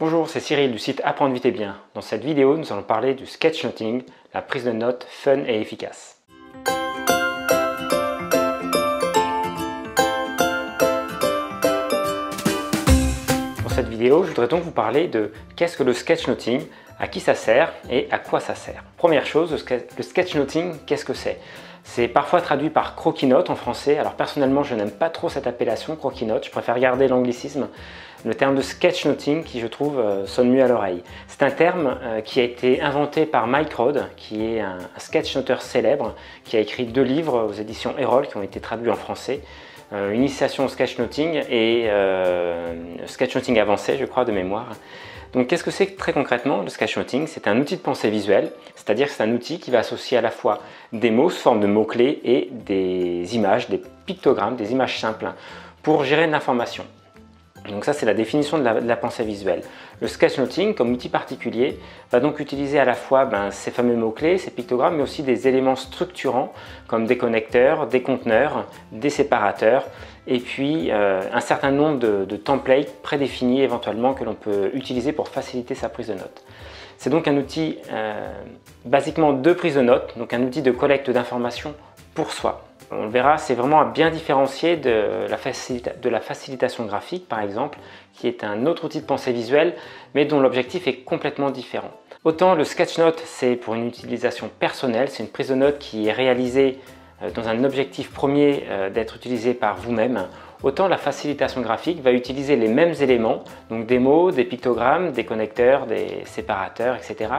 Bonjour, c'est Cyril du site Apprendre vite et bien. Dans cette vidéo, nous allons parler du sketchnoting, la prise de notes fun et efficace. Pour cette vidéo, je voudrais donc vous parler de qu'est-ce que le sketchnoting, à qui ça sert et à quoi ça sert. Première chose, le sketchnoting, qu'est-ce que c'est? C'est parfois traduit par croquis-notes en français. Alors personnellement, je n'aime pas trop cette appellation croquis-notes. Je préfère garder l'anglicisme, le terme de sketchnoting qui, je trouve, sonne mieux à l'oreille. C'est un terme qui a été inventé par Mike Rohde, qui est un sketchnoteur célèbre, qui a écrit 2 livres aux éditions Erol qui ont été traduits en français. Initiation au sketchnoting et sketchnoting avancé, je crois, de mémoire. Donc qu'est-ce que c'est très concrètement le sketchnoting? C'est un outil de pensée visuelle, c'est-à-dire que c'est un outil qui va associer à la fois des mots sous forme de mots-clés et des images, des pictogrammes, des images simples pour gérer de l'information. Donc ça, c'est la définition de la pensée visuelle. Le sketchnoting, comme outil particulier, va donc utiliser à la fois ces fameux mots-clés, ces pictogrammes, mais aussi des éléments structurants comme des connecteurs, des conteneurs, des séparateurs, et puis un certain nombre de templates prédéfinis éventuellement que l'on peut utiliser pour faciliter sa prise de notes. C'est donc un outil basiquement de prise de notes, donc un outil de collecte d'informations pour soi. On le verra, c'est vraiment à bien différencier de la facilitation graphique, par exemple, qui est un autre outil de pensée visuelle, mais dont l'objectif est complètement différent. Autant le sketchnote, c'est pour une utilisation personnelle, c'est une prise de notes qui est réalisée dans un objectif premier d'être utilisé par vous-même, autant la facilitation graphique va utiliser les mêmes éléments, donc des mots, des pictogrammes, des connecteurs, des séparateurs, etc.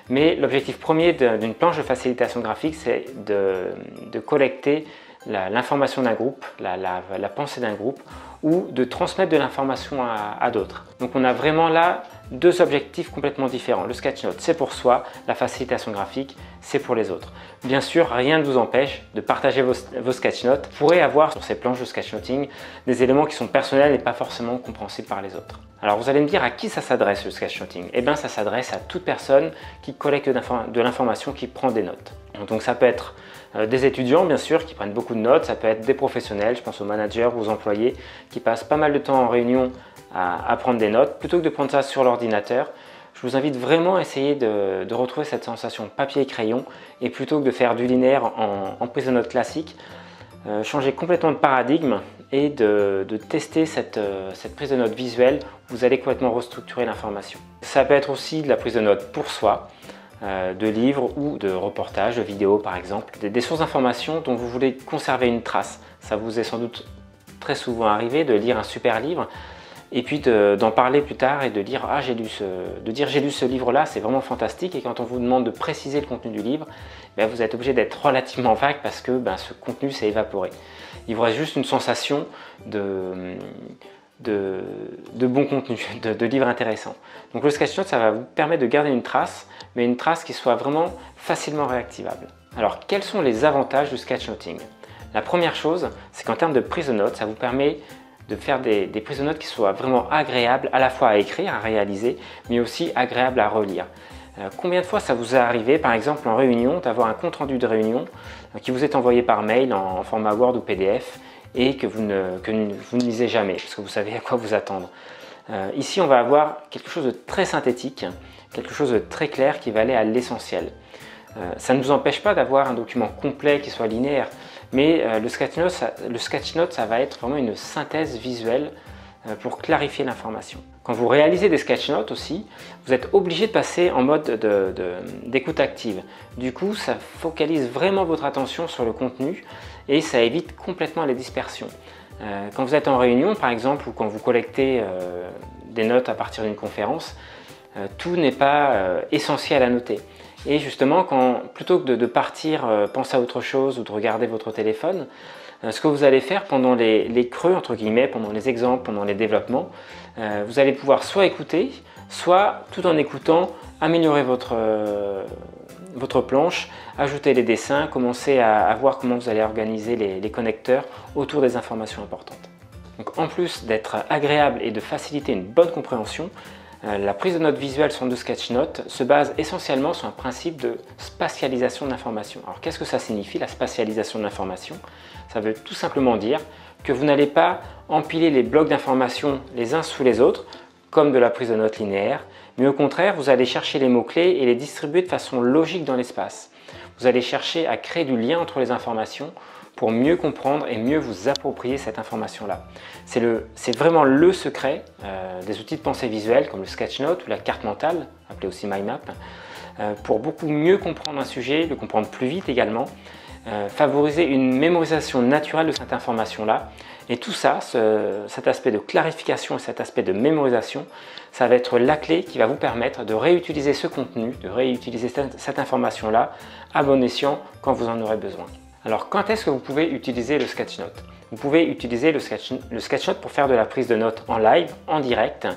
Mais l'objectif premier d'une planche de facilitation graphique, c'est de collecter l'information d'un groupe, la pensée d'un groupe, ou de transmettre de l'information à d'autres. Donc on a vraiment là 2 objectifs complètement différents. Le sketchnote, c'est pour soi, la facilitation graphique, c'est pour les autres. Bien sûr, rien ne vous empêche de partager vos sketchnotes. Vous pourrez avoir sur ces planches de sketchnoting des éléments qui sont personnels et pas forcément compréhensibles par les autres. Alors vous allez me dire à qui ça s'adresse le sketchnoting? Eh bien ça s'adresse à toute personne qui collecte de l'information, qui prend des notes. Donc ça peut être des étudiants bien sûr qui prennent beaucoup de notes, ça peut être des professionnels, je pense aux managers ou aux employés qui passent pas mal de temps en réunion à prendre des notes. Plutôt que de prendre ça sur l'ordinateur, je vous invite vraiment à essayer de retrouver cette sensation papier et crayon, et plutôt que de faire du linéaire en prise de notes classique, changer complètement de paradigme et de tester cette prise de notes visuelle. Vous allez complètement restructurer l'information. Ça peut être aussi de la prise de notes pour soi, de livres ou de reportages, de vidéos par exemple, des sources d'informations dont vous voulez conserver une trace. Ça vous est sans doute très souvent arrivé de lire un super livre et puis d'en parler plus tard et de dire « Ah, j'ai lu ce livre-là, c'est vraiment fantastique » et quand on vous demande de préciser le contenu du livre, vous êtes obligé d'être relativement vague parce que ce contenu s'est évaporé. Il vous reste juste une sensation de bon contenu, de livres intéressants. Donc le sketchnote, ça va vous permettre de garder une trace, mais une trace qui soit vraiment facilement réactivable. Alors quels sont les avantages du sketchnoting? La première chose, c'est qu'en termes de prise de notes, ça vous permet de faire des prises de notes qui soient vraiment agréables à la fois à écrire, à réaliser, mais aussi agréables à relire. Combien de fois ça vous est arrivé, par exemple en réunion, d'avoir un compte-rendu de réunion qui vous est envoyé par mail en format Word ou PDF et que vous ne lisez jamais, parce que vous savez à quoi vous attendre. Ici, on va avoir quelque chose de très synthétique, quelque chose de très clair qui va aller à l'essentiel. Ça ne vous empêche pas d'avoir un document complet qui soit linéaire, mais le sketchnote, ça va être vraiment une synthèse visuelle pour clarifier l'information. Quand vous réalisez des sketchnotes aussi, vous êtes obligé de passer en mode d'écoute active. Du coup, ça focalise vraiment votre attention sur le contenu et ça évite complètement les dispersions. Quand vous êtes en réunion, par exemple, ou quand vous collectez des notes à partir d'une conférence, tout n'est pas essentiel à noter. Et justement, plutôt que de partir penser à autre chose ou de regarder votre téléphone, ce que vous allez faire pendant les creux, entre guillemets, pendant les exemples, pendant les développements, vous allez pouvoir soit écouter, soit tout en écoutant, améliorer votre planche, ajouter les dessins, commencer à voir comment vous allez organiser les connecteurs autour des informations importantes. Donc en plus d'être agréable et de faciliter une bonne compréhension, la prise de notes visuelle sur de sketchnotes se base essentiellement sur un principe de spatialisation de l'information. Alors qu'est-ce que ça signifie, la spatialisation de l'information? Ça veut tout simplement dire que vous n'allez pas empiler les blocs d'informations les uns sous les autres, comme de la prise de notes linéaire, mais au contraire, vous allez chercher les mots-clés et les distribuer de façon logique dans l'espace. Vous allez chercher à créer du lien entre les informations pour mieux comprendre et mieux vous approprier cette information-là. C'est vraiment le secret des outils de pensée visuelle comme le sketchnote ou la carte mentale, appelée aussi mind map, pour beaucoup mieux comprendre un sujet, le comprendre plus vite également, favoriser une mémorisation naturelle de cette information-là. Et tout ça, cet aspect de clarification et cet aspect de mémorisation, ça va être la clé qui va vous permettre de réutiliser ce contenu, de réutiliser cette information-là à bon escient quand vous en aurez besoin. Alors, quand est-ce que vous pouvez utiliser le sketchnote? Vous pouvez utiliser le sketchnote pour faire de la prise de notes en live, en direct,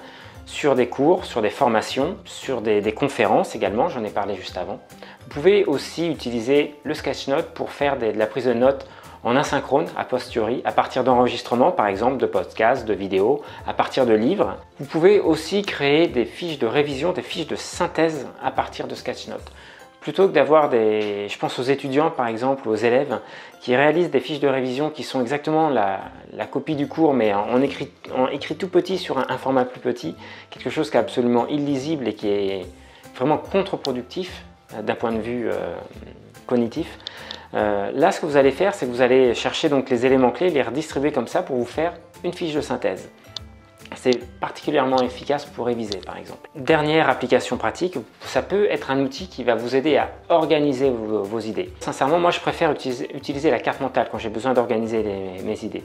sur des cours, sur des formations, sur des conférences également, j'en ai parlé juste avant. Vous pouvez aussi utiliser le sketchnote pour faire de la prise de notes en asynchrone, a posteriori, à partir d'enregistrements, par exemple de podcasts, de vidéos, à partir de livres. Vous pouvez aussi créer des fiches de révision, des fiches de synthèse à partir de sketchnote. Plutôt que d'avoir je pense aux étudiants par exemple, aux élèves qui réalisent des fiches de révision qui sont exactement la copie du cours mais en écrit tout petit sur un format plus petit, quelque chose qui est absolument illisible et qui est vraiment contre-productif d'un point de vue cognitif. Là, ce que vous allez faire, c'est que vous allez chercher donc les éléments clés, les redistribuer comme ça pour vous faire une fiche de synthèse. C'est particulièrement efficace pour réviser par exemple. Dernière application pratique, ça peut être un outil qui va vous aider à organiser vos idées. Sincèrement, moi je préfère utiliser la carte mentale quand j'ai besoin d'organiser mes idées.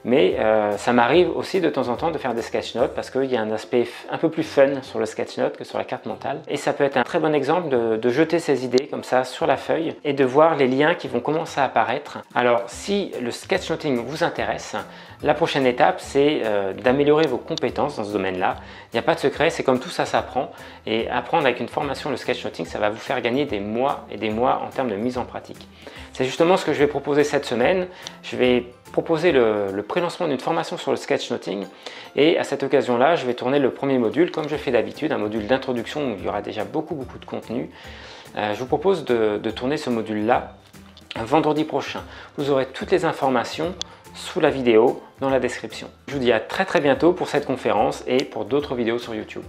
Mais ça m'arrive aussi de temps en temps de faire des sketchnotes parce qu'il y a un aspect un peu plus fun sur le sketchnote que sur la carte mentale. Et ça peut être un très bon exemple de jeter ses idées comme ça sur la feuille et de voir les liens qui vont commencer à apparaître. Alors si le sketchnoting vous intéresse, la prochaine étape c'est d'améliorer vos compétences dans ce domaine-là. Il n'y a pas de secret, c'est comme tout ça s'apprend. Et apprendre avec une formation le sketchnoting, ça va vous faire gagner des mois et des mois en termes de mise en pratique. C'est justement ce que je vais proposer cette semaine. Je vais proposer le pré-lancement d'une formation sur le sketchnoting et à cette occasion-là, je vais tourner le premier module comme je fais d'habitude, un module d'introduction où il y aura déjà beaucoup de contenu. Je vous propose de tourner ce module-là vendredi prochain. Vous aurez toutes les informations sous la vidéo dans la description. Je vous dis à très bientôt pour cette conférence et pour d'autres vidéos sur YouTube.